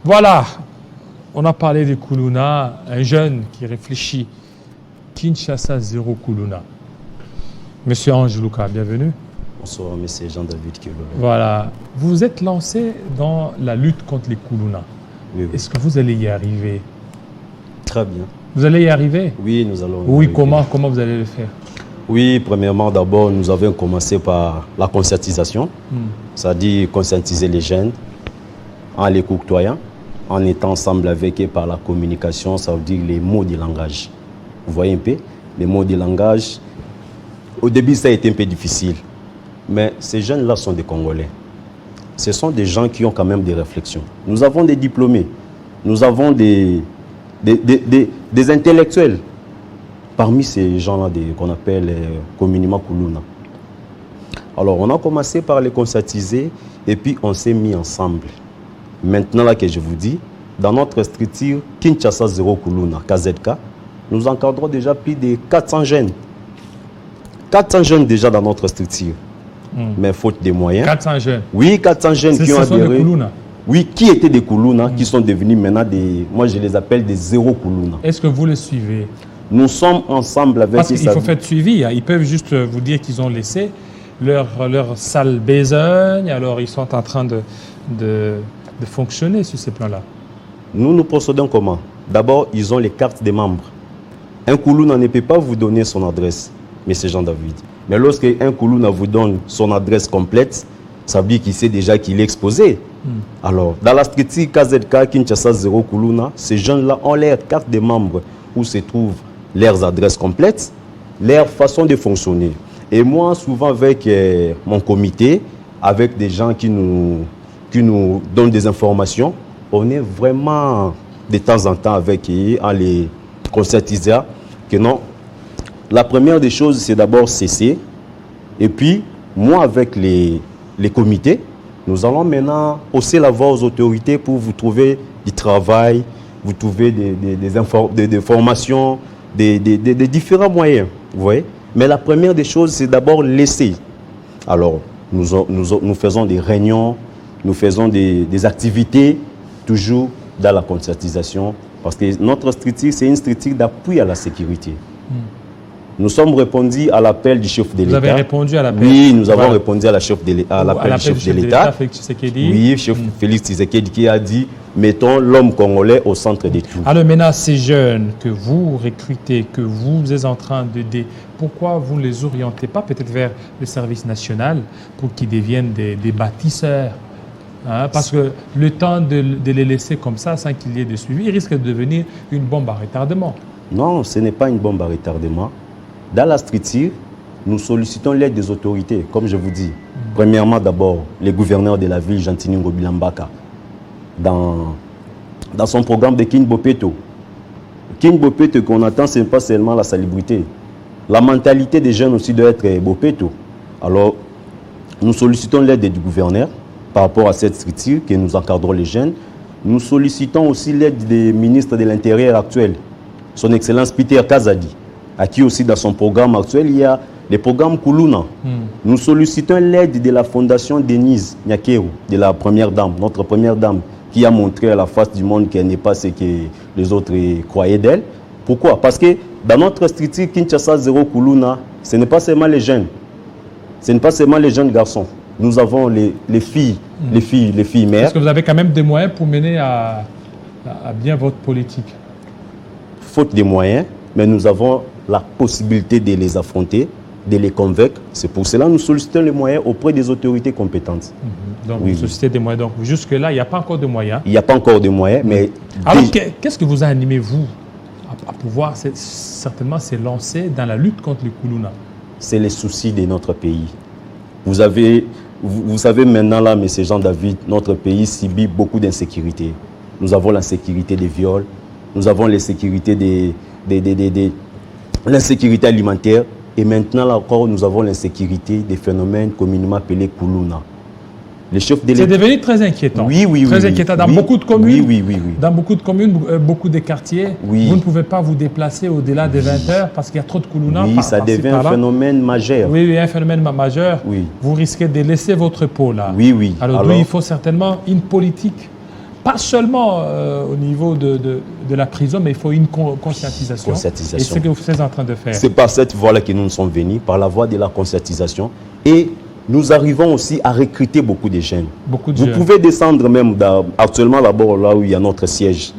Voilà, on a parlé de Koulouna, un jeune qui réfléchit. Kinshasa, zéro Koulouna. Monsieur Ange Luka, bienvenue. Bonsoir, monsieur Jean-David Kilo. Voilà, vous vous êtes lancé dans la lutte contre les Koulouna. Oui, oui. Est-ce que vous allez y arriver? Très bien. Vous allez y arriver? Oui, nous allons. Oui, comment vous allez le faire? Oui, premièrement, d'abord, nous avons commencé par la conscientisation, c'est-à-dire conscientiser les jeunes en les côtoyant, en étant ensemble avec eux par la communication, ça veut dire les mots du langage. Vous voyez un peu, les mots du langage. Au début, ça a été un peu difficile, mais ces jeunes-là sont des Congolais. Ce sont des gens qui ont quand même des réflexions. Nous avons des diplômés, nous avons des intellectuels. Parmi ces gens-là qu'on appelle communément Koulouna. Alors, on a commencé par les conscientiser et puis on s'est mis ensemble. Maintenant, là que je vous dis, dans notre structure Kinshasa Zéro Koulouna, KZK, nous encadrons déjà plus de 400 jeunes. 400 jeunes déjà dans notre structure. Mais faute des moyens. 400 jeunes? Oui, 400 jeunes qui ont adhéré. Ce sont des Koulouna? Oui, qui étaient des Koulouna, qui sont devenus maintenant des... Moi, je les appelle des Zéro Koulouna. Est-ce que vous les suivez? Nous sommes ensemble avec... Parce qu'il faut faire suivi. Hein. Ils peuvent juste vous dire qu'ils ont laissé leur sale besogne, alors ils sont en train de fonctionner sur ces plans-là. Nous procédons comment? D'abord, ils ont les cartes des membres. Un Koulouna ne peut pas vous donner son adresse, M. Jean-David. Mais lorsque un Koulouna vous donne son adresse complète, ça veut dire qu'il sait déjà qu'il est exposé. Alors, dans la structure KZK, Kinshasa Zéro Koulouna, ces jeunes-là ont leur carte des membres où se trouvent leurs adresses complètes, leur façon de fonctionner. Et moi, souvent avec mon comité, avec des gens qui nous donnent des informations, on est vraiment de temps en temps avec eux, en les conscientisant que non. La première des choses, c'est d'abord cesser. Et puis, moi, avec les comités, nous allons maintenant hausser la voix aux autorités pour vous trouver du travail, vous trouver des formations, des différents moyens, vous voyez. Mais la première des choses, c'est d'abord laisser. Alors, nous faisons des réunions, nous faisons des activités, toujours dans la conscientisation, parce que notre structure, c'est une structure d'appui à la sécurité. Nous sommes répondus à l'appel du chef de l'État. Vous avez répondu à l'appel? Oui, nous avons répondu à l'appel du chef de l'État. Oui, chef Félix Tshisekedi qui a dit « Mettons l'homme congolais au centre de tout ». Alors maintenant, ces jeunes que vous recrutez, que vous êtes en train d'aider, pourquoi vous ne les orientez pas peut-être vers le service national pour qu'ils deviennent des bâtisseurs? Hein, parce que le temps de les laisser comme ça, sans qu'il y ait de suivi, il risque de devenir une bombe à retardement. Non, ce n'est pas une bombe à retardement. Dans la structure, nous sollicitons l'aide des autorités, comme je vous dis. Premièrement, d'abord, le gouverneur de la ville, Jantini Ngobilambaka, dans son programme de King Bopeto. King Bopeto qu'on attend, ce n'est pas seulement la salubrité. La mentalité des jeunes aussi doit être Bopeto. Alors, nous sollicitons l'aide du gouverneur par rapport à cette structure que nous encadrons les jeunes. Nous sollicitons aussi l'aide des ministres de l'Intérieur actuels, son Excellence Peter Kazadi, à qui aussi dans son programme actuel, il y a le programme Koulouna. Nous sollicitons l'aide de la fondation Denise Nyakeru, de la première dame, notre première dame, qui a montré à la face du monde qu'elle n'est pas ce que les autres croyaient d'elle. Pourquoi? Parce que dans notre structure Kinshasa Zéro Koulouna, ce n'est pas seulement les jeunes. Ce n'est pas seulement les jeunes garçons. Nous avons les filles, les filles mères. Est-ce que vous avez quand même des moyens pour mener à bien votre politique? Faute des moyens, mais nous avons la possibilité de les affronter, de les convaincre. C'est pour cela que nous sollicitons les moyens auprès des autorités compétentes. Donc, vous sollicitez des moyens. Donc, jusque-là, il n'y a pas encore de moyens. Il n'y a pas encore de moyens, mais... Alors, qu'est-ce que vous a animé, vous, à pouvoir certainement se lancer dans la lutte contre les Koulouna? C'est les soucis de notre pays. Vous savez maintenant, là, M. Jean-David, notre pays subit beaucoup d'insécurité. Nous avons l'insécurité des viols, nous avons l'insécurité l'insécurité alimentaire, et maintenant là encore, nous avons l'insécurité des phénomènes communément appelés Koulouna. C'est devenu très inquiétant. Oui. Très inquiétant. Dans beaucoup de communes, oui. Dans beaucoup de communes, beaucoup de quartiers, vous ne pouvez pas vous déplacer au-delà de 20 heures parce qu'il y a trop de Koulouna. Oui, ça devient un phénomène majeur. Oui, un phénomène majeur. Oui. Vous risquez de laisser votre peau là. Oui. Alors il faut certainement une politique pas seulement au niveau de la prison, mais il faut une conscientisation. Et c'est ce que vous êtes en train de faire. C'est par cette voie-là que nous sommes venus, par la voie de la conscientisation. Et nous arrivons aussi à recruter beaucoup de jeunes. Vous pouvez descendre même actuellement d'abord là où il y a notre siège,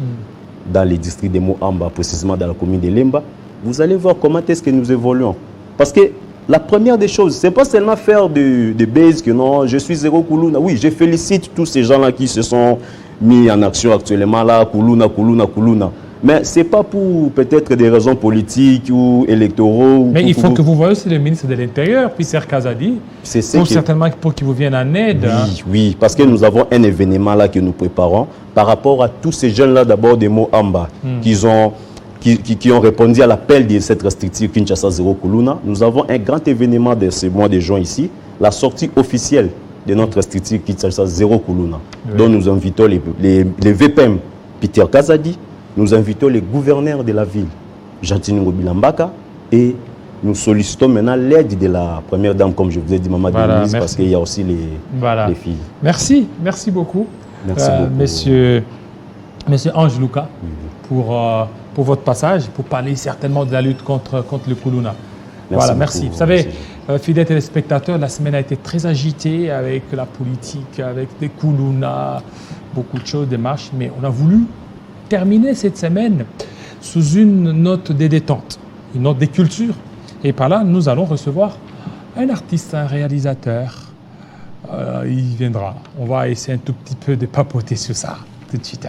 dans les districts de Moamba, précisément dans la commune de Lemba. Vous allez voir comment est-ce que nous évoluons. Parce que la première des choses, ce n'est pas seulement faire de base que non, je suis zéro Koulouna. Oui, je félicite tous ces gens-là qui se sont mis en action actuellement là, Koulouna, Koulouna, Koulouna. Mais ce n'est pas pour peut-être des raisons politiques ou électoraux. Mais il faut que vous voyez aussi le ministre de l'Intérieur, Pierre Kazadi, certainement pour qu'il vous vienne en aide. Oui, hein. Oui, parce que nous avons un événement là que nous préparons par rapport à tous ces jeunes-là d'abord de Moamba qui ont répondu à l'appel de cette restrictive Kinshasa Zéro Koulouna. Nous avons un grand événement de ce mois de juin ici, la sortie officielle de notre restrictive Kinshasa Zéro Koulouna, dont nous invitons les VPM Peter Kazadi, nous invitons les gouverneurs de la ville, Jantine Ngobilambaka, et nous sollicitons maintenant l'aide de la première dame, comme je vous ai dit, Maman Denise, parce qu'il y a aussi les filles. Merci beaucoup, merci beaucoup. Monsieur Ange Luka, pour votre passage, pour parler certainement de la lutte contre le Koulouna. Merci. Vous savez, fidèles téléspectateurs, la semaine a été très agitée avec la politique, avec des Koulouna, beaucoup de choses, des marches, mais on a voulu terminer cette semaine sous une note de détente, une note de culture. Et par là, nous allons recevoir un artiste, un réalisateur. Il viendra. On va essayer un tout petit peu de papoter sur ça tout de suite.